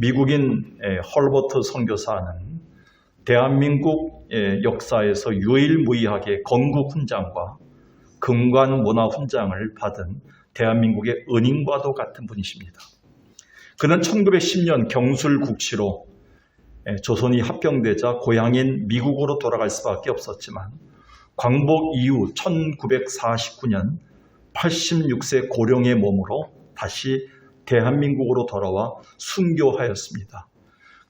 미국인 헐버트 선교사는 대한민국 역사에서 유일무이하게 건국 훈장과 금관 문화 훈장을 받은 대한민국의 은인과도 같은 분이십니다. 그는 1910년 경술국시로 조선이 합병되자 고향인 미국으로 돌아갈 수밖에 없었지만 광복 이후 1949년 86세 고령의 몸으로 다시 대한민국으로 돌아와 순교하였습니다.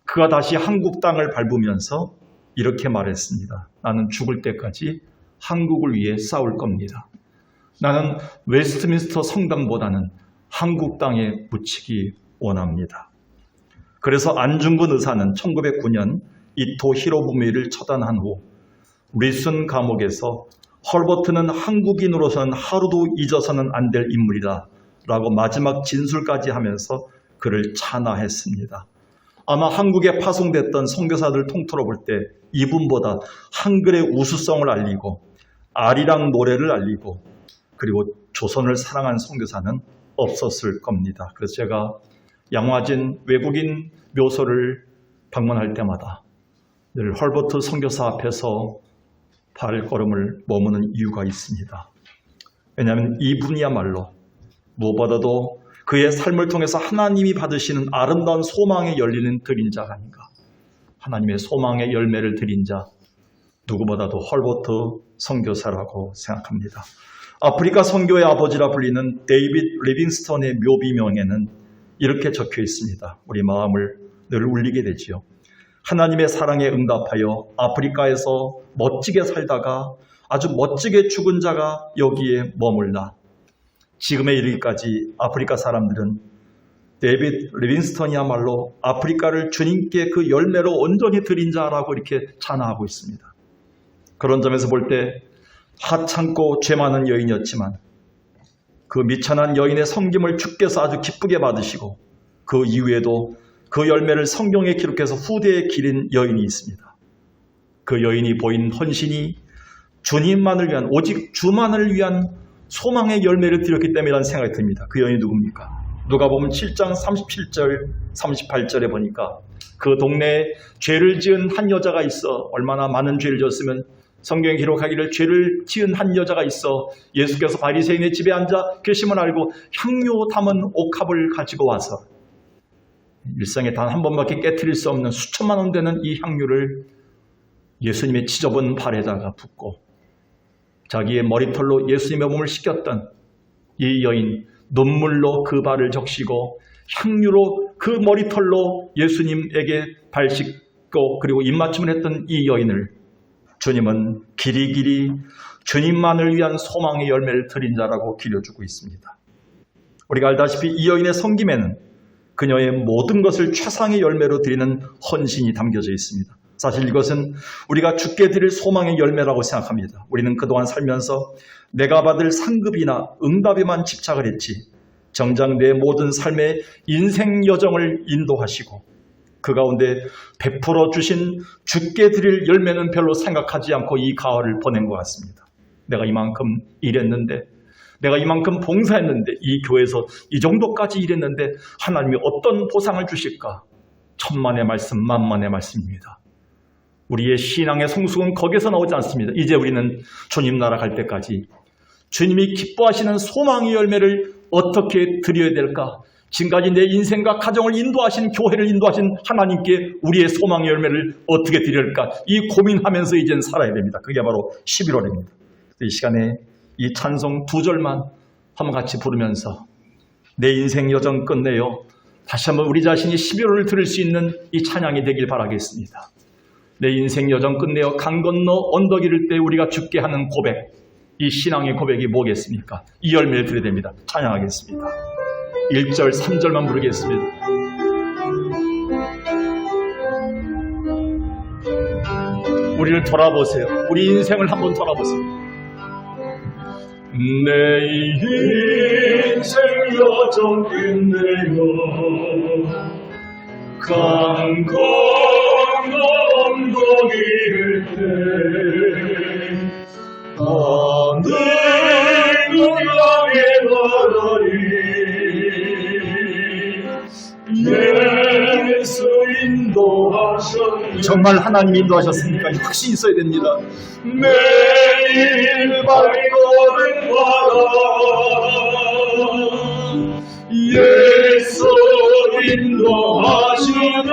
그가 다시 한국 땅을 밟으면서 이렇게 말했습니다. 나는 죽을 때까지 한국을 위해 싸울 겁니다. 나는 웨스트민스터 성당보다는 한국 땅에 묻히기 원합니다. 그래서 안중근 의사는 1909년 이토 히로부미를 처단한 후 리슨 감옥에서 헐버트는 한국인으로서는 하루도 잊어서는 안 될 인물이다 라고 마지막 진술까지 하면서 그를 찬하했습니다. 아마 한국에 파송됐던 선교사들 통틀어 볼 때 이분보다 한글의 우수성을 알리고 아리랑 노래를 알리고 그리고 조선을 사랑한 선교사는 없었을 겁니다. 그래서 제가 양화진 외국인 묘소를 방문할 때마다 늘 헐버트 선교사 앞에서 발걸음을 머무는 이유가 있습니다. 왜냐하면 이분이야말로 무엇보다도 그의 삶을 통해서 하나님이 받으시는 아름다운 소망에 열리는 그림자가 아닌가. 하나님의 소망의 열매를 드린 자 누구보다도 헐버트 선교사라고 생각합니다. 아프리카 선교의 아버지라 불리는 데이빗 리빙스턴의 묘비명에는 이렇게 적혀 있습니다. 우리 마음을 늘 울리게 되지요. 하나님의 사랑에 응답하여 아프리카에서 멋지게 살다가 아주 멋지게 죽은 자가 여기에 머물다. 지금에 이르기까지 아프리카 사람들은 데이빗 리빙스턴이야말로 아프리카를 주님께 그 열매로 온전히 드린 자라고 이렇게 찬양하고 있습니다. 그런 점에서 볼 때 하찮고 죄 많은 여인이었지만 그 미천한 여인의 섬김을 주께서 아주 기쁘게 받으시고 그 이후에도 그 열매를 성경에 기록해서 후대에 기린 여인이 있습니다. 그 여인이 보인 헌신이 주님만을 위한 오직 주만을 위한 소망의 열매를 드렸기 때문이라는 생각이 듭니다. 그 여인이 누굽니까? 누가복음 7장 37절 38절에 보니까 그 동네에 죄를 지은 한 여자가 있어 얼마나 많은 죄를 지었으면 성경에 기록하기를 죄를 지은 한 여자가 있어 예수께서 바리새인의 집에 앉아 계심을 알고 향료 담은 옥합을 가지고 와서 일생에 단 한 번밖에 깨트릴 수 없는 수천만 원 되는 이 향유를 예수님의 지저분 발에다가 붓고 자기의 머리털로 예수님의 몸을 씻겼던 이 여인, 눈물로 그 발을 적시고 향유로 그 머리털로 예수님에게 발 씻고 그리고 입맞춤을 했던 이 여인을 주님은 길이길이 주님만을 위한 소망의 열매를 드린 자라고 기려주고 있습니다. 우리가 알다시피 이 여인의 섬김에는 그녀의 모든 것을 최상의 열매로 드리는 헌신이 담겨져 있습니다. 사실 이것은 우리가 주께 드릴 소망의 열매라고 생각합니다. 우리는 그동안 살면서 내가 받을 상급이나 응답에만 집착을 했지 정작 내 모든 삶의 인생 여정을 인도하시고 그 가운데 베풀어 주신 주께 드릴 열매는 별로 생각하지 않고 이 가을을 보낸 것 같습니다. 내가 이만큼 일했는데 내가 이만큼 봉사했는데 이 교회에서 이 정도까지 일했는데 하나님이 어떤 보상을 주실까? 천만의 말씀 만만의 말씀입니다. 우리의 신앙의 성숙은 거기서 나오지 않습니다. 이제 우리는 주님 나라 갈 때까지 주님이 기뻐하시는 소망의 열매를 어떻게 드려야 될까? 지금까지 내 인생과 가정을 인도하신 교회를 인도하신 하나님께 우리의 소망의 열매를 어떻게 드릴까? 이 고민하면서 이제는 살아야 됩니다. 그게 바로 11월입니다. 이 시간에 이 찬송 두 절만 한번 같이 부르면서 내 인생 여정 끝내요. 다시 한번 우리 자신이 11월을 들을 수 있는 이 찬양이 되길 바라겠습니다. 내 인생 여정 끝내어 강 건너 언덕 이를 때 우리가 죽게 하는 고백, 이 신앙의 고백이 뭐겠습니까? 이 열매를 드려야 됩니다. 찬양하겠습니다. 1절, 3절만 부르겠습니다. 우리를 돌아보세요. 우리 인생을 한번 돌아보세요. 내 인생 여정 끝내요 강 건너 언덕 이를 때 하늘을 향해 나가리 내 정말 하나님이 인도하셨습니까? 확신이 있어야 됩니다. 매일 발걸음마다 예수 인도하시네.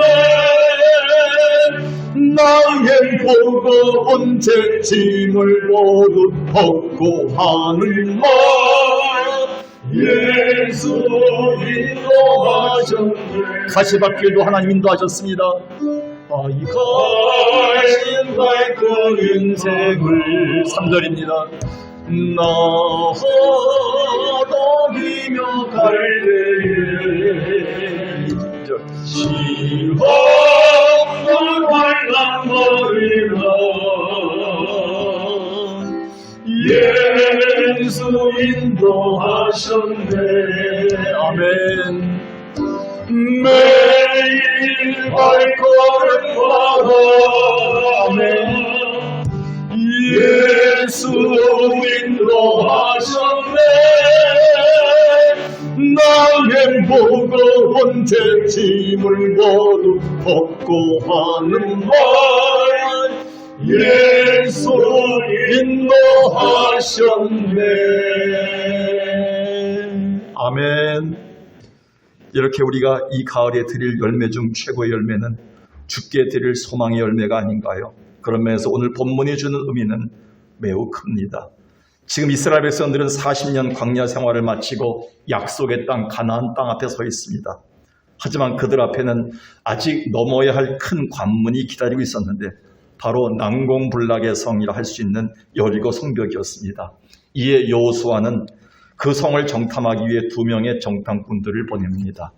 나의 보고 온 죄짐을 모두 벗고 하는 말 예수 인도하셨네. 가시밭길도 하나님 인도하셨습니다. 이 거친 밝고 인생을 3절입니다. 나다니며 갈 때에 시험을 관람하리라. 예수 인도하셨네. 아멘. 매일 발걸음마다 아멘. 예수 인도하셨네. 나의 무거운 죄짐을 모두 벗고 하는 말 예수 인도하셨네. 아멘. 이렇게 우리가 이 가을에 드릴 열매 중 최고의 열매는 주께 드릴 소망의 열매가 아닌가요? 그런 면에서 오늘 본문이 주는 의미는 매우 큽니다. 지금 이스라엘 백성들은 40년 광야 생활을 마치고 약속의 땅 가나안 땅 앞에 서 있습니다. 하지만 그들 앞에는 아직 넘어야 할 큰 관문이 기다리고 있었는데 바로 난공불락의 성이라 할 수 있는 여리고 성벽이었습니다. 이에 여호수아는 그 성을 정탐하기 위해 2명의 정탐꾼들을 보냅니다.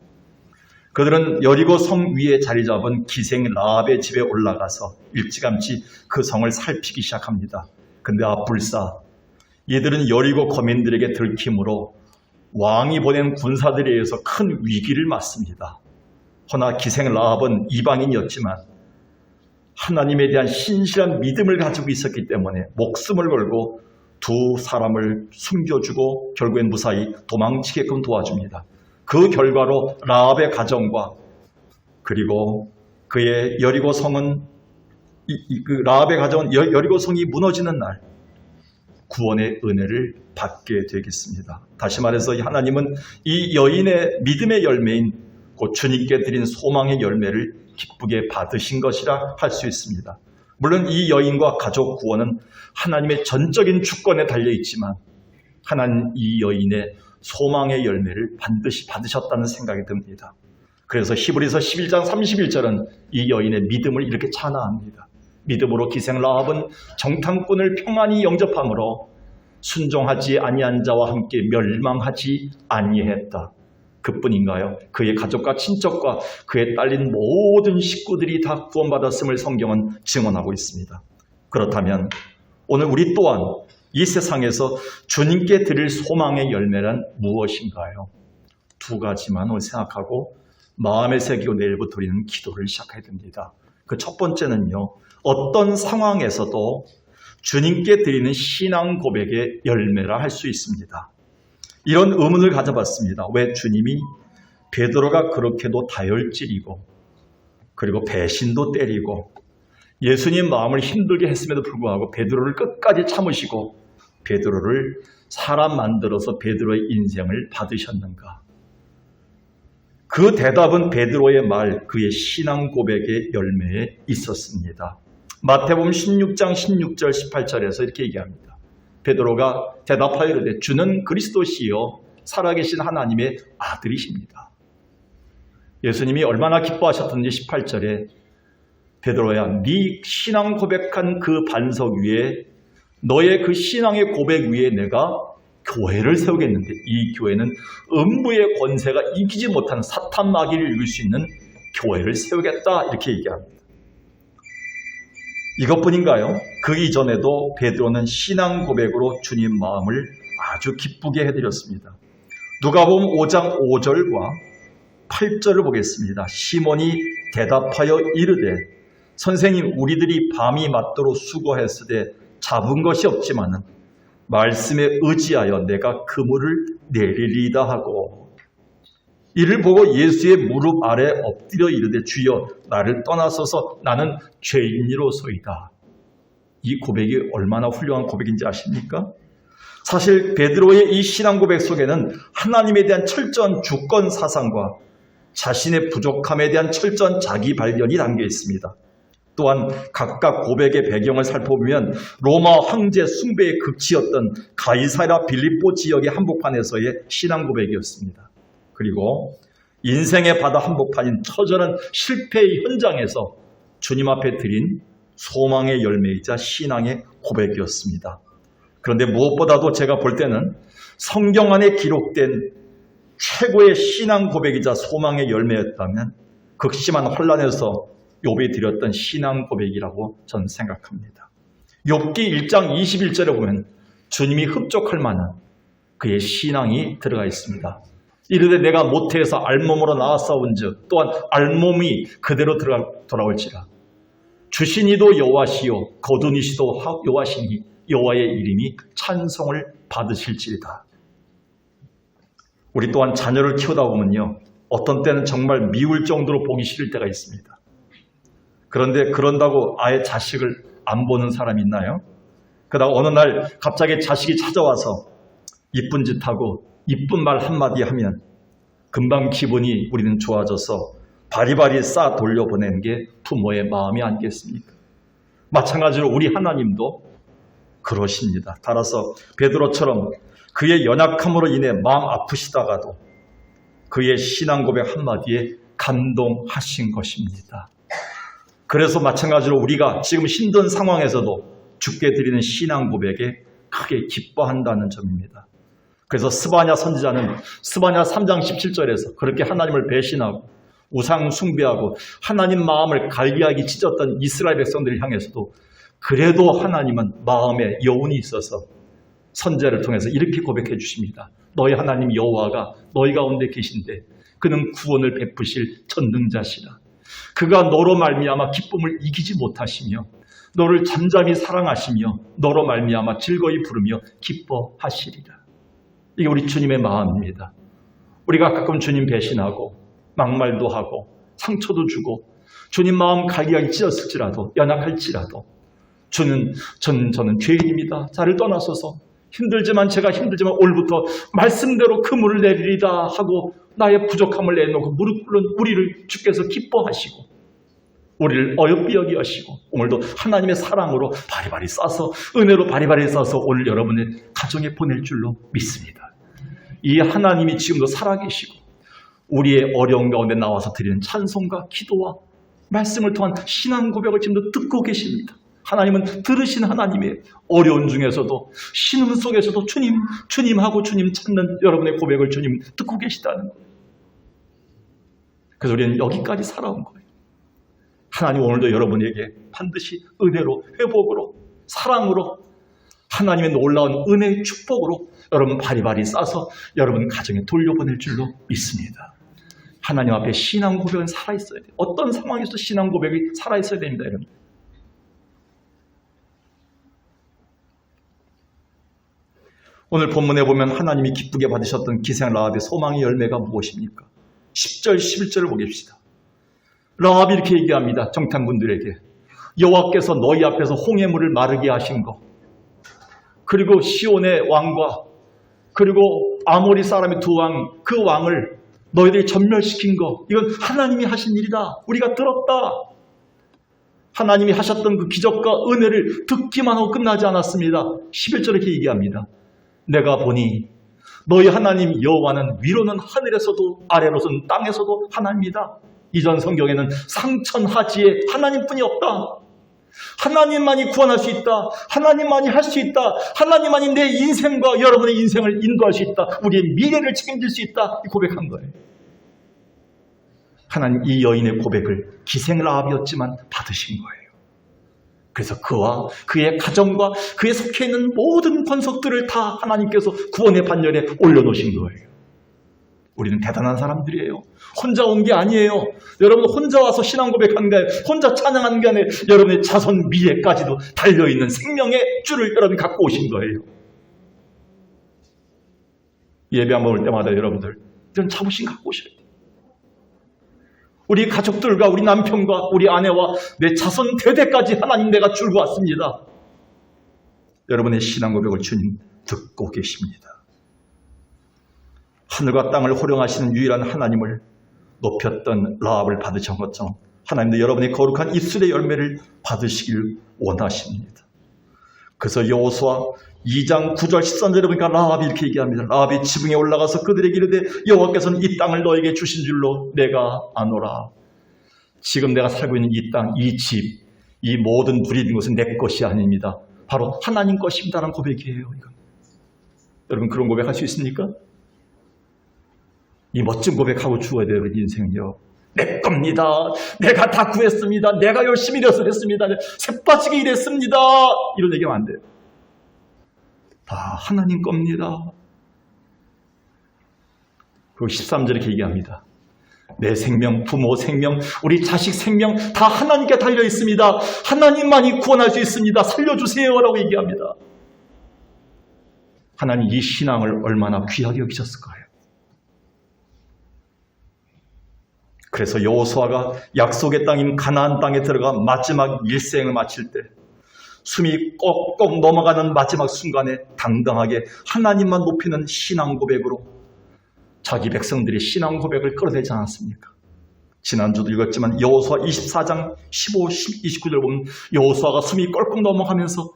그들은 여리고 성 위에 자리 잡은 기생 라합의 집에 올라가서 일찌감치 그 성을 살피기 시작합니다. 근데 불사 이들은 여리고 거민들에게 들킴으로 왕이 보낸 군사들에 의해서 큰 위기를 맞습니다. 허나 기생 라합은 이방인이었지만 하나님에 대한 신실한 믿음을 가지고 있었기 때문에 목숨을 걸고 2 사람을 숨겨주고 결국엔 무사히 도망치게끔 도와줍니다. 그 결과로 라합의 가정과 그리고 그의 여리고 성은 라합의 가정은 여리고 성이 무너지는 날 구원의 은혜를 받게 되겠습니다. 다시 말해서 하나님은 이 여인의 믿음의 열매인 곧 주님께 드린 소망의 열매를 기쁘게 받으신 것이라 할 수 있습니다. 물론 이 여인과 가족 구원은 하나님의 전적인 주권에 달려있지만 하나님 이 여인의 소망의 열매를 반드시 받으셨다는 생각이 듭니다. 그래서 히브리서 11장 31절은 이 여인의 믿음을 이렇게 찬양합니다. 믿음으로 기생 라합은 정탐꾼을 평안히 영접함으로 순종하지 아니한 자와 함께 멸망하지 아니했다. 그뿐인가요? 그의 가족과 친척과 그의 딸린 모든 식구들이 다 구원받았음을 성경은 증언하고 있습니다. 그렇다면 오늘 우리 또한 이 세상에서 주님께 드릴 소망의 열매란 무엇인가요? 2 가지만 오늘 생각하고 마음에 새기고 내일부터 우리는 기도를 시작해야 됩니다. 그 첫 번째는요, 어떤 상황에서도 주님께 드리는 신앙 고백의 열매라 할 수 있습니다. 이런 의문을 가져봤습니다. 왜 주님이 베드로가 그렇게도 다혈질이고 그리고 배신도 때리고 예수님 마음을 힘들게 했음에도 불구하고 베드로를 끝까지 참으시고 베드로를 사람 만들어서 베드로의 인생을 받으셨는가? 그 대답은 베드로의 말, 그의 신앙 고백의 열매에 있었습니다. 마태복음 16장 16절 18절에서 이렇게 얘기합니다. 베드로가 대답하여 이르되 주는 그리스도시요 살아계신 하나님의 아들이십니다. 예수님이 얼마나 기뻐하셨던지 18절에 베드로야, 네 신앙 고백한 그 반석 위에 너의 그 신앙의 고백 위에 내가 교회를 세우겠는데 이 교회는 음부의 권세가 이기지 못한 사탄 마귀를 이길 수 있는 교회를 세우겠다 이렇게 얘기합니다. 이것뿐인가요? 그 이전에도 베드로는 신앙 고백으로 주님 마음을 아주 기쁘게 해드렸습니다. 누가복음 5장 5절과 8절을 보겠습니다. 시몬이 대답하여 이르되 선생님, 우리들이 밤이 맞도록 수고했으되 잡은 것이 없지만은 말씀에 의지하여 내가 그물을 내리리다 하고 이를 보고 예수의 무릎 아래 엎드려 이르되 주여 나를 떠나서서 나는 죄인이로소이다. 이 고백이 얼마나 훌륭한 고백인지 아십니까? 사실 베드로의 이 신앙 고백 속에는 하나님에 대한 철저한 주권 사상과 자신의 부족함에 대한 철저한 자기 발견이 담겨 있습니다. 또한 각각 고백의 배경을 살펴보면 로마 황제 숭배의 극치였던 가이사랴 빌립보 지역의 한복판에서의 신앙 고백이었습니다. 그리고 인생의 바다 한복판인 처절한 실패의 현장에서 주님 앞에 드린 소망의 열매이자 신앙의 고백이었습니다. 그런데 무엇보다도 제가 볼 때는 성경 안에 기록된 최고의 신앙 고백이자 소망의 열매였다면 극심한 혼란에서 욥이 드렸던 신앙 고백이라고 저는 생각합니다. 욥기 1장 21절에 보면 주님이 흡족할 만한 그의 신앙이 들어가 있습니다. 이르되 내가 모태에서 알몸으로 나왔사온즉 또한 알몸이 그대로 돌아올지라. 주신 이도 여호와시요 거둔 이시도 여호와시니 여호와의 이름이 찬송을 받으실지이다. 우리 또한 자녀를 키우다 보면요, 어떤 때는 정말 미울 정도로 보기 싫을 때가 있습니다. 그런데 그런다고 아예 자식을 안 보는 사람이 있나요? 그러다가 어느 날 갑자기 자식이 찾아와서 이쁜 짓 하고 이쁜 말 한마디 하면 금방 기분이 우리는 좋아져서 바리바리 싸 돌려보내는 게 부모의 마음이 아니겠습니까? 마찬가지로 우리 하나님도 그러십니다. 따라서 베드로처럼 그의 연약함으로 인해 마음 아프시다가도 그의 신앙 고백 한마디에 감동하신 것입니다. 그래서 마찬가지로 우리가 지금 힘든 상황에서도 주께 드리는 신앙 고백에 크게 기뻐한다는 점입니다. 그래서 스바냐 선지자는 스바냐 3장 17절에서 그렇게 하나님을 배신하고 우상 숭배하고 하나님 마음을 갈기하기 찢었던 이스라엘 백성들을 향해서도 그래도 하나님은 마음에 여운이 있어서 선지자를 통해서 이렇게 고백해 주십니다. 너희 하나님 여호와가 너희 가운데 계신데 그는 구원을 베푸실 전능자시라. 그가 너로 말미암아 기쁨을 이기지 못하시며 너를 잠잠히 사랑하시며 너로 말미암아 즐거이 부르며 기뻐하시리라. 이게 우리 주님의 마음입니다. 우리가 가끔 주님 배신하고 막말도 하고 상처도 주고 주님 마음 갈기하기 찢었을지라도 연약할지라도 저는 죄인입니다. 저를 떠나소서. 힘들지만 제가 힘들지만 오늘부터 말씀대로 그물을 내리리다 하고 나의 부족함을 내놓고 무릎 꿇는 우리를 주께서 기뻐하시고 우리를 어여삐 여기하시고 오늘도 하나님의 사랑으로 바리바리 싸서 은혜로 바리바리 싸서 오늘 여러분의 가정에 보낼 줄로 믿습니다. 이 하나님이 지금도 살아계시고 우리의 어려운 가운데 나와서 드리는 찬송과 기도와 말씀을 통한 신앙 고백을 지금도 듣고 계십니다. 하나님은 들으신 하나님의 어려운 중에서도 신음 속에서도 주님하고 주님 찾는 여러분의 고백을 주님 듣고 계시다는 거예요. 그래서 우리는 여기까지 살아온 거예요. 하나님 오늘도 여러분에게 반드시 은혜로 회복으로 사랑으로 하나님의 놀라운 은혜의 축복으로 여러분 바리바리 싸서 여러분 가정에 돌려보낼 줄로 믿습니다. 하나님 앞에 신앙 고백은 살아있어야 돼요. 어떤 상황에서도 신앙 고백이 살아있어야 됩니다. 여러분. 오늘 본문에 보면 하나님이 기쁘게 받으셨던 기생 라합의 소망의 열매가 무엇입니까? 10절, 11절을 보십시다. 라합이 이렇게 얘기합니다. 정탐꾼들에게. 여호와께서 너희 앞에서 홍해물을 마르게 하신 것, 그리고 시온의 왕과 그리고 아모리 사람의 두 왕, 그 왕을 너희들이 전멸시킨 것, 이건 하나님이 하신 일이다. 우리가 들었다. 하나님이 하셨던 그 기적과 은혜를 듣기만 하고 끝나지 않았습니다. 11절에 이렇게 얘기합니다. 내가 보니 너희 하나님 여호와는 위로는 하늘에서도 아래로서는 땅에서도 하나님이다. 이전 성경에는 상천하지에 하나님뿐이 없다. 하나님만이 구원할 수 있다. 하나님만이 할 수 있다. 하나님만이 내 인생과 여러분의 인생을 인도할 수 있다. 우리의 미래를 책임질 수 있다. 고백한 거예요. 하나님 이 여인의 고백을 기생 라합이었지만 받으신 거예요. 그래서 그와 그의 가정과 그에 속해 있는 모든 권속들을 다 하나님께서 구원의 반열에 올려놓으신 거예요. 우리는 대단한 사람들이에요. 혼자 온 게 아니에요. 여러분 혼자 와서 신앙 고백하는 게 아니라 혼자 찬양하는 게 아니라 여러분의 자손 미래까지도 달려있는 생명의 줄을 여러분이 갖고 오신 거예요. 예배 한번 올 때마다 여러분들 이런 자부심 갖고 오셔야 돼요. 우리 가족들과 우리 남편과 우리 아내와 내 자손 대대까지 하나님 내가 줄고 왔습니다. 여러분의 신앙 고백을 주님 듣고 계십니다. 하늘과 땅을 호령하시는 유일한 하나님을 높였던 라합을 받으신 것처럼 하나님도 여러분의 거룩한 입술의 열매를 받으시길 원하십니다. 그래서 여호수아 2장 9절 13절에 보니까 라합이 이렇게 얘기합니다. 라합이 지붕에 올라가서 그들에게 이르되 여호와께서는 이 땅을 너에게 주신 줄로 내가 아노라. 지금 내가 살고 있는 이 땅, 이 집, 이 모든 누리는 것은 내 것이 아닙니다. 바로 하나님 것입니다라는 고백이에요. 이건. 여러분 그런 고백할 수 있습니까? 이 멋진 고백하고 죽어야 돼요. 인생은요. 내 겁니다. 내가 다 구했습니다. 내가 열심히 일해서 했습니다. 새빠지게 일했습니다. 이런 얘기하면 안 돼요. 다 하나님 겁니다. 그리고 13절에 이렇게 얘기합니다. 내 생명, 부모 생명, 우리 자식 생명 다 하나님께 달려 있습니다. 하나님만이 구원할 수 있습니다. 살려주세요 라고 얘기합니다. 하나님 이 신앙을 얼마나 귀하게 여기셨을까요? 그래서 여호수아가 약속의 땅인 가나안 땅에 들어가 마지막 일생을 마칠 때 숨이 꼭꼭 넘어가는 마지막 순간에 당당하게 하나님만 높이는 신앙 고백으로 자기 백성들이 신앙 고백을 끌어내지 않았습니까? 지난주도 읽었지만 여호수아 24장 15, 29절 보면 여호수아가 숨이 꼴깍 넘어가면서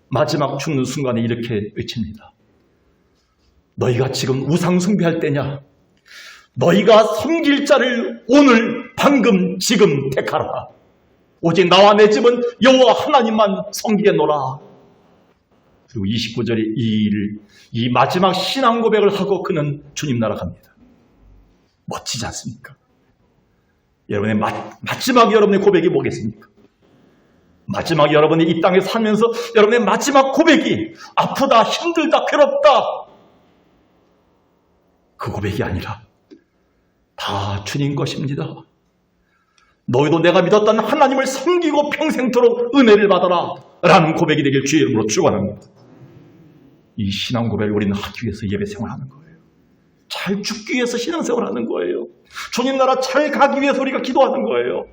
마지막 죽는 순간에 이렇게 외칩니다. 너희가 지금 우상 숭배할 때냐? 너희가 섬길 자를 오늘 방금 지금 택하라. 오직 나와 내 집은 여호와 하나님만 섬기겠노라. 그리고 29절에 이 마지막 신앙 고백을 하고 그는 주님 나라 갑니다. 멋지지 않습니까? 여러분의 마지막 여러분의 고백이 뭐겠습니까? 마지막 여러분이 이 땅에 살면서 여러분의 마지막 고백이 아프다, 힘들다, 괴롭다. 그 고백이 아니라 다 주님 것입니다. 너희도 내가 믿었던 하나님을 섬기고 평생토록 은혜를 받아라 라는 고백이 되길 주의 이름으로 축원합니다. 이 신앙 고백을 우리는 하기 위해서 예배 생활하는 거예요. 잘 죽기 위해서 신앙생활 하는 거예요. 주님 나라 잘 가기 위해서 우리가 기도하는 거예요.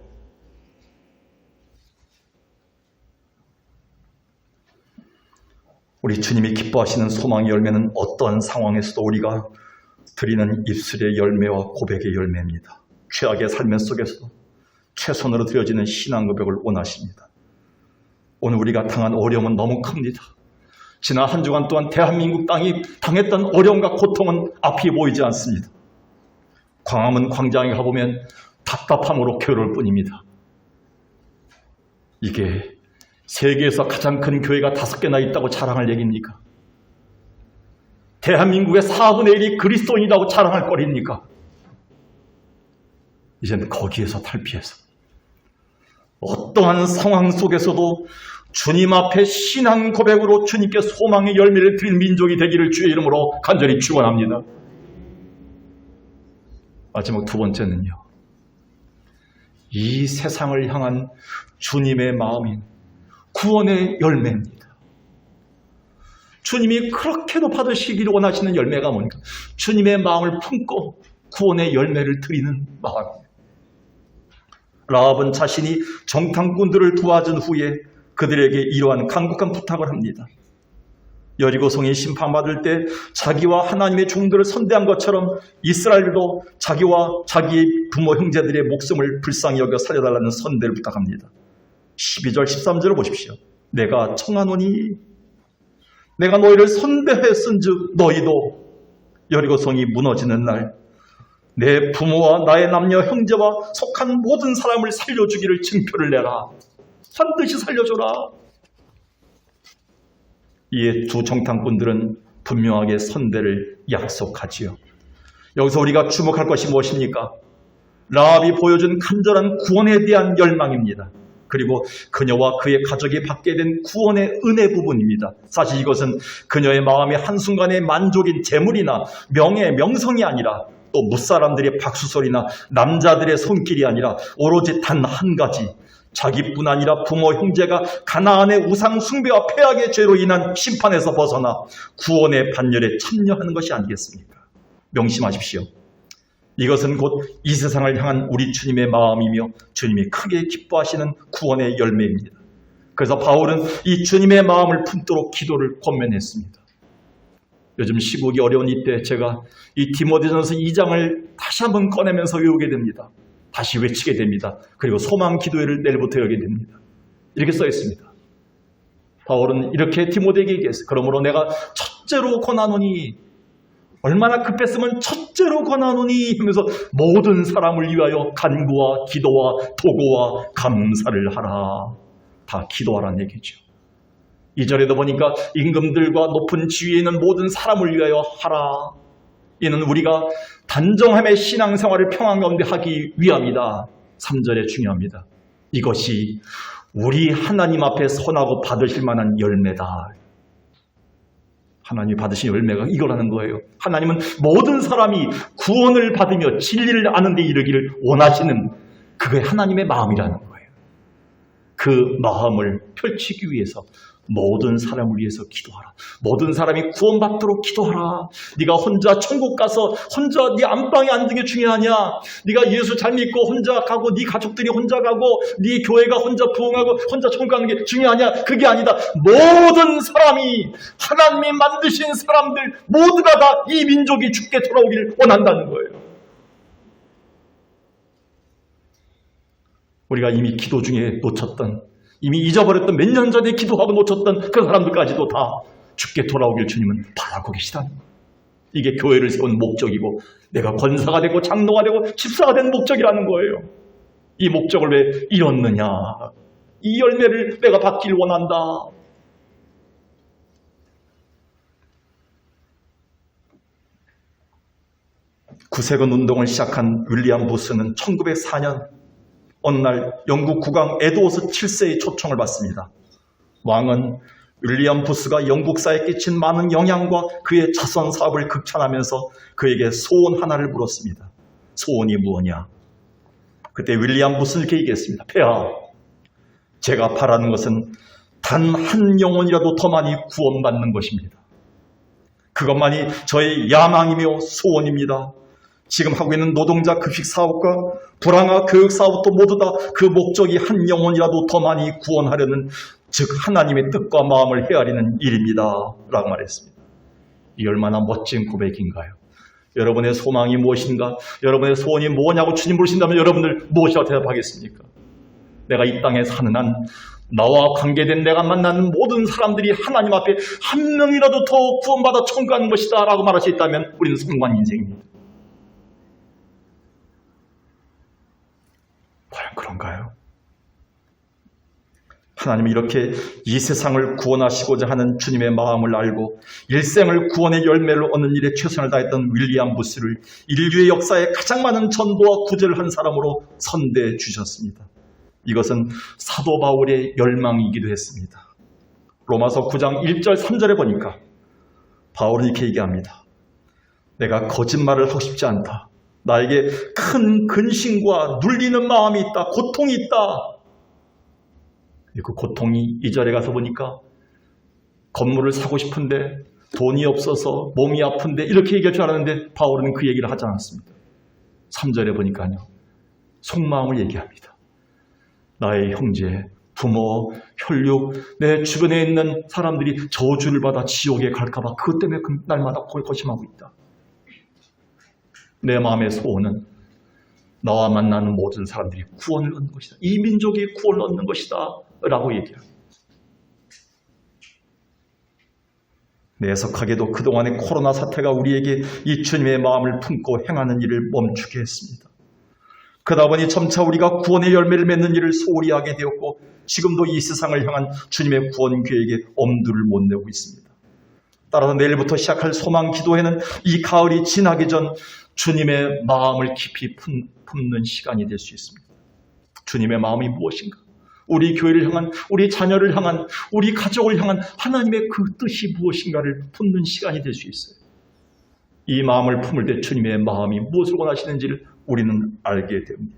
우리 주님이 기뻐하시는 소망의 열매는 어떠한 상황에서도 우리가 드리는 입술의 열매와 고백의 열매입니다. 최악의 삶 속에서도 최선으로 드려지는 신앙 고백을 원하십니다. 오늘 우리가 당한 어려움은 너무 큽니다. 지난 한 주간 동안 대한민국 땅이 당했던 어려움과 고통은 앞이 보이지 않습니다. 광화문 광장에 가보면 답답함으로 괴로울 뿐입니다. 이게 세계에서 가장 큰 교회가 5개나 있다고 자랑할 얘기입니까? 대한민국의 4분의 1이 그리스도인이라고 자랑할 거리입니까? 이제는 거기에서 탈피해서 어떠한 상황 속에서도 주님 앞에 신앙 고백으로 주님께 소망의 열매를 드린 민족이 되기를 주의 이름으로 간절히 축원합니다. 마지막 두 번째는요. 이 세상을 향한 주님의 마음인 구원의 열매입니다. 주님이 그렇게도 받으시기를 원하시는 열매가 뭡니까? 주님의 마음을 품고 구원의 열매를 드리는 마음입니다. 라합은 자신이 정탐꾼들을 도와준 후에 그들에게 이러한 간곡한 부탁을 합니다. 여리고성이 심판받을 때 자기와 하나님의 종들을 선대한 것처럼 이스라엘도 자기와 자기 부모 형제들의 목숨을 불쌍히 여겨 살려달라는 선대를 부탁합니다. 12절 13절을 보십시오. 내가 청하노니 내가 너희를 선대했은즉 너희도 여리고성이 무너지는 날 내 부모와 나의 남녀 형제와 속한 모든 사람을 살려주기를 증표를 내라. 반드시 살려줘라. 이에 두 정탐꾼들은 분명하게 선대를 약속하지요. 여기서 우리가 주목할 것이 무엇입니까? 라합이 보여준 간절한 구원에 대한 열망입니다. 그리고 그녀와 그의 가족이 받게 된 구원의 은혜 부분입니다. 사실 이것은 그녀의 마음의 한순간의 만족인 재물이나 명예, 명성이 아니라 또 무사람들의 박수소리나 남자들의 손길이 아니라 오로지 단 한 가지, 자기뿐 아니라 부모, 형제가 가나안의 우상 숭배와 폐악의 죄로 인한 심판에서 벗어나 구원의 반열에 참여하는 것이 아니겠습니까? 명심하십시오. 이것은 곧 이 세상을 향한 우리 주님의 마음이며 주님이 크게 기뻐하시는 구원의 열매입니다. 그래서 바울은 이 주님의 마음을 품도록 기도를 권면했습니다. 요즘 시국이 어려운 이때 제가 이 디모데전서 2장을 다시 한번 꺼내면서 외우게 됩니다. 다시 외치게 됩니다. 그리고 소망 기도회를 내일부터 열게 됩니다. 이렇게 써 있습니다. 바울은 이렇게 디모데에게 얘기했어요. 그러므로 내가 첫째로 권하노니, 얼마나 급했으면 첫째로 권하노니 하면서 모든 사람을 위하여 간구와 기도와 도고와 감사를 하라. 다 기도하라는 얘기죠. 2절에도 보니까 임금들과 높은 지위에 있는 모든 사람을 위하여 하라. 이는 우리가 단정함의 신앙생활을 평안 가운데 하기 위함이다. 3절에 중요합니다. 이것이 우리 하나님 앞에 선하고 받으실 만한 열매다. 하나님이 받으신 열매가 이거라는 거예요. 하나님은 모든 사람이 구원을 받으며 진리를 아는 데 이르기를 원하시는 그게 하나님의 마음이라는 거예요. 그 마음을 펼치기 위해서 모든 사람을 위해서 기도하라. 모든 사람이 구원받도록 기도하라. 네가 혼자 천국 가서 혼자 네 안방에 앉는 게 중요하냐? 네가 예수 잘 믿고 혼자 가고 네 가족들이 혼자 가고 네 교회가 혼자 부흥하고 혼자 천국 가는 게 중요하냐? 그게 아니다. 모든 사람이 하나님이 만드신 사람들 모두가 다 이 민족이 주께 돌아오기를 원한다는 거예요. 우리가 이미 기도 중에 놓쳤던, 이미 잊어버렸던, 몇 년 전에 기도하고 놓쳤던 그 사람들까지도 다 주께 돌아오길 주님은 바라고 계시다는 거예요. 이게 교회를 세운 목적이고 내가 권사가 되고 장로가 되고 집사가 된 목적이라는 거예요. 이 목적을 왜 잃었느냐? 이 열매를 내가 받길 원한다. 구세군 운동을 시작한 윌리엄 부스는 1904년 어느 날 영국 국왕 에드워드 7세의 초청을 받습니다. 왕은 윌리엄 부스가 영국사에 끼친 많은 영향과 그의 자선 사업을 극찬하면서 그에게 소원 하나를 물었습니다. 소원이 무엇이냐? 그때 윌리엄 부스는 이렇게 얘기했습니다. 폐하, 제가 바라는 것은 단 한 영혼이라도 더 많이 구원받는 것입니다. 그것만이 저의 야망이며 소원입니다. 지금 하고 있는 노동자 급식 사업과 불황화 교육 사업도 모두 다 그 목적이 한 영혼이라도 더 많이 구원하려는, 즉 하나님의 뜻과 마음을 헤아리는 일입니다. 라고 말했습니다. 이 얼마나 멋진 고백인가요? 여러분의 소망이 무엇인가? 여러분의 소원이 뭐냐고 주님 물으신다면 여러분들 무엇이라고 대답하겠습니까? 내가 이 땅에 사는 한 나와 관계된 내가 만나는 모든 사람들이 하나님 앞에 한 명이라도 더 구원받아 천국 가는 것이다 라고 말할 수 있다면 우리는 성공한 인생입니다. 과연 그런가요? 하나님이 이렇게 이 세상을 구원하시고자 하는 주님의 마음을 알고 일생을 구원의 열매를 얻는 일에 최선을 다했던 윌리엄 부스를 인류의 역사에 가장 많은 전도와 구제를 한 사람으로 선대해 주셨습니다. 이것은 사도 바울의 열망이기도 했습니다. 로마서 9장 1절 3절에 보니까 바울은 이렇게 얘기합니다. 내가 거짓말을 하고 싶지 않다. 나에게 큰 근심과 눌리는 마음이 있다. 고통이 있다. 그 고통이 2절에 가서 보니까 건물을 사고 싶은데 돈이 없어서 몸이 아픈데 이렇게 얘기할 줄 알았는데 바울은 그 얘기를 하지 않았습니다. 3절에 보니까요. 속마음을 얘기합니다. 나의 형제, 부모, 혈육, 내 주변에 있는 사람들이 저주를 받아 지옥에 갈까봐 그것 때문에 날마다 고심하고 있다. 내 마음의 소원은 나와 만나는 모든 사람들이 구원을 얻는 것이다. 이 민족이 구원을 얻는 것이다. 라고 얘기합니다. 내석하게도 그동안의 코로나 사태가 우리에게 이 주님의 마음을 품고 행하는 일을 멈추게 했습니다. 그러다 보니 점차 우리가 구원의 열매를 맺는 일을 소홀히 하게 되었고 지금도 이 세상을 향한 주님의 구원 계획에 엄두를 못 내고 있습니다. 따라서 내일부터 시작할 소망 기도회는 이 가을이 지나기 전 주님의 마음을 깊이 품는 시간이 될 수 있습니다. 주님의 마음이 무엇인가? 우리 교회를 향한, 우리 자녀를 향한, 우리 가족을 향한 하나님의 그 뜻이 무엇인가를 품는 시간이 될 수 있어요. 이 마음을 품을 때 주님의 마음이 무엇을 원하시는지를 우리는 알게 됩니다.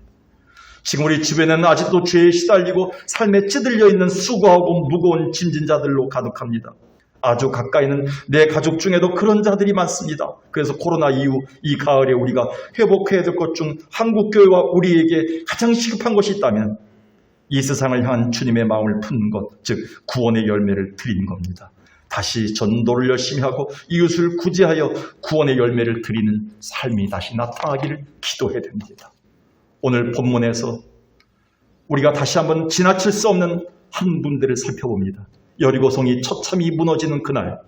지금 우리 주변에는 아직도 죄에 시달리고 삶에 찌들려 있는 수고하고 무거운 짐진 자들로 가득합니다. 아주 가까이 있는 내 가족 중에도 그런 자들이 많습니다. 그래서 코로나 이후 이 가을에 우리가 회복해야 될 것 중 한국교회와 우리에게 가장 시급한 것이 있다면 이 세상을 향한 주님의 마음을 푸는 것, 즉 구원의 열매를 드리는 겁니다. 다시 전도를 열심히 하고 이웃을 구제하여 구원의 열매를 드리는 삶이 다시 나타나기를 기도해야 됩니다. 오늘 본문에서 우리가 다시 한번 지나칠 수 없는 한 분들을 살펴봅니다. 여리고성이 처참히 무너지는 그날,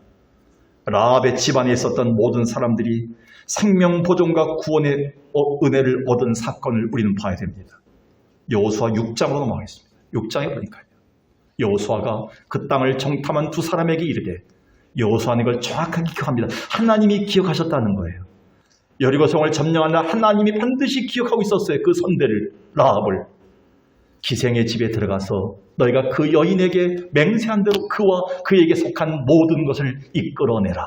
라합의 집안에 있었던 모든 사람들이 생명 보존과 구원의 은혜를 얻은 사건을 우리는 봐야 됩니다. 여호수아 6장으로 넘어가겠습니다. 6장에 보니까요. 여호수아가 그 땅을 정탐한 두 사람에게 이르되, 여호수아는 이걸 정확하게 기억합니다. 하나님이 기억하셨다는 거예요. 여리고성을 점령한 날 하나님이 반드시 기억하고 있었어요. 그 선대를, 라합을. 기생의 집에 들어가서 너희가 그 여인에게 맹세한 대로 그와 그에게 속한 모든 것을 이끌어내라.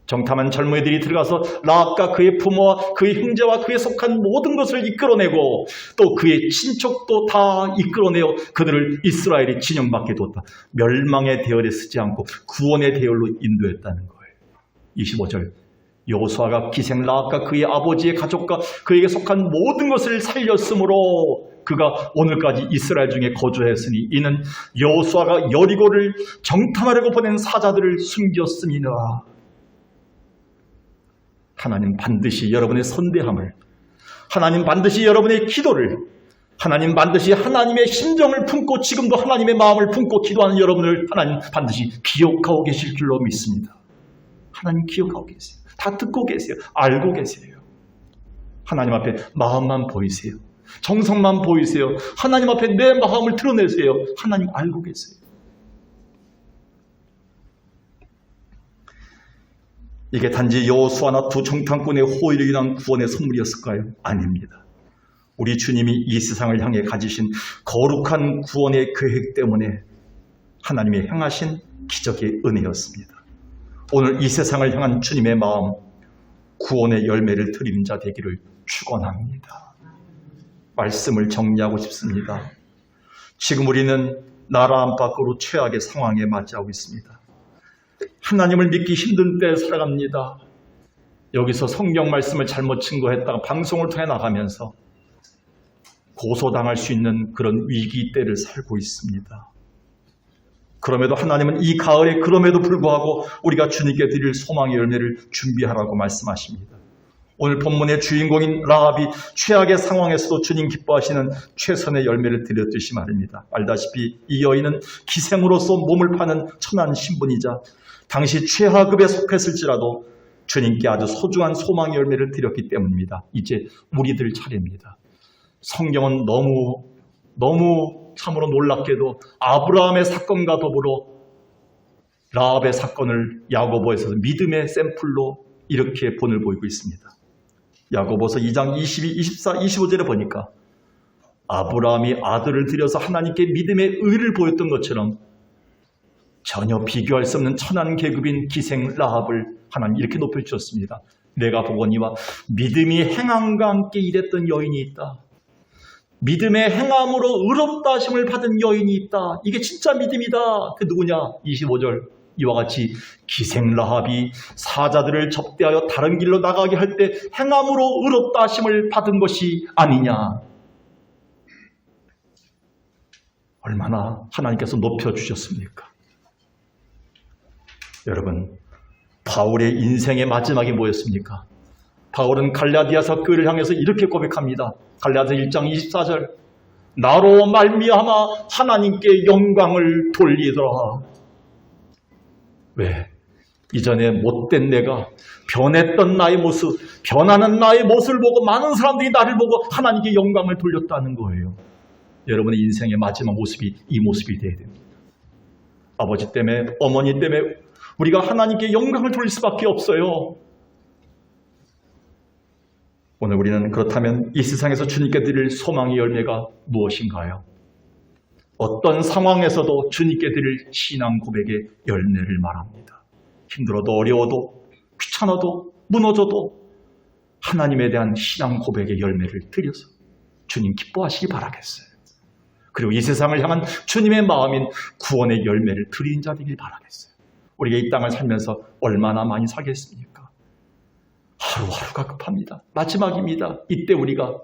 정탐한 젊은이들이 들어가서 라합과 그의 부모와 그의 형제와 그에 속한 모든 것을 이끌어내고 또 그의 친척도 다 이끌어내어 그들을 이스라엘의 진영 밖에 뒀다. 멸망의 대열에 쓰지 않고 구원의 대열로 인도했다는 거예요. 25절, 여호수아가 기생 라합과 그의 아버지의 가족과 그에게 속한 모든 것을 살렸으므로 그가 오늘까지 이스라엘 중에 거주했으니 이는 여호수아가 여리고를 정탐하려고 보낸 사자들을 숨겼음이니라. 하나님 반드시 여러분의 선대함을, 하나님 반드시 여러분의 기도를, 하나님 반드시 하나님의 심정을 품고 지금도 하나님의 마음을 품고 기도하는 여러분을 하나님 반드시 기억하고 계실 줄로 믿습니다. 하나님 기억하고 계세요. 다 듣고 계세요. 알고 계세요. 하나님 앞에 마음만 보이세요. 정성만 보이세요. 하나님 앞에 내 마음을 드러내세요. 하나님 알고 계세요. 이게 단지 여호수아나 두 정탐꾼의 호의로 인한 구원의 선물이었을까요? 아닙니다. 우리 주님이 이 세상을 향해 가지신 거룩한 구원의 계획 때문에 하나님이 행하신 기적의 은혜였습니다. 오늘 이 세상을 향한 주님의 마음, 구원의 열매를 드리는 자 되기를 축원합니다. 말씀을 정리하고 싶습니다. 지금 우리는 나라 안팎으로 최악의 상황에 맞이하고 있습니다. 하나님을 믿기 힘든 때에 살아갑니다. 여기서 성경 말씀을 잘못 증거했다가 방송을 통해 나가면서 고소당할 수 있는 그런 위기 때를 살고 있습니다. 그럼에도 하나님은 이 가을에 그럼에도 불구하고 우리가 주님께 드릴 소망의 열매를 준비하라고 말씀하십니다. 오늘 본문의 주인공인 라합이 최악의 상황에서도 주님 기뻐하시는 최선의 열매를 드렸듯이 말입니다. 알다시피 이 여인은 기생으로서 몸을 파는 천한 신분이자 당시 최하급에 속했을지라도 주님께 아주 소중한 소망의 열매를 드렸기 때문입니다. 이제 우리들 차례입니다. 성경은 너무 참으로 놀랍게도 아브라함의 사건과 더불어 라합의 사건을 야고보에서 믿음의 샘플로 이렇게 본을 보이고 있습니다. 야고보서 2장 22, 24, 25절에 보니까 아브라함이 아들을 들여서 하나님께 믿음의 의를 보였던 것처럼 전혀 비교할 수 없는 천한 계급인 기생 라합을 하나님 이렇게 높여주셨습니다. 내가 보거니와 믿음이 행함과 함께 일했던 여인이 있다. 믿음의 행함으로 의롭다 하심을 받은 여인이 있다. 이게 진짜 믿음이다. 그 누구냐? 25절 이와 같이 기생 라합이 사자들을 접대하여 다른 길로 나가게 할 때 행함으로 의롭다 하심을 받은 것이 아니냐. 얼마나 하나님께서 높여주셨습니까? 여러분, 바울의 인생의 마지막이 뭐였습니까? 바울은 갈라디아서 교회를 향해서 이렇게 고백합니다. 갈라디아서 1장 24절 나로 말미암아 하나님께 영광을 돌리더라. 왜? 이전에 못된 내가 변했던 나의 모습, 변하는 나의 모습을 보고 많은 사람들이 나를 보고 하나님께 영광을 돌렸다는 거예요. 여러분의 인생의 마지막 모습이 이 모습이 돼야 됩니다. 아버지 때문에, 어머니 때문에 우리가 하나님께 영광을 돌릴 수밖에 없어요. 오늘 우리는 그렇다면 이 세상에서 주님께 드릴 소망의 열매가 무엇인가요? 어떤 상황에서도 주님께 드릴 신앙 고백의 열매를 말합니다. 힘들어도 어려워도 귀찮아도 무너져도 하나님에 대한 신앙 고백의 열매를 드려서 주님 기뻐하시기 바라겠어요. 그리고 이 세상을 향한 주님의 마음인 구원의 열매를 드리는 자 되길 바라겠어요. 우리가 이 땅을 살면서 얼마나 많이 살겠습니까? 하루하루가 급합니다. 마지막입니다. 이때 우리가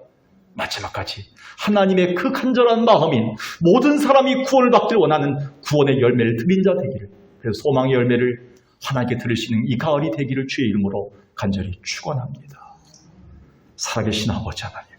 마지막까지 하나님의 그 간절한 마음인 모든 사람이 구원을 받기를 원하는 구원의 열매를 드린 자 되기를, 그래서 소망의 열매를 하나님께 들으시는 이 가을이 되기를 주의 이름으로 간절히 축원합니다. 살아계신 아버지 하나님,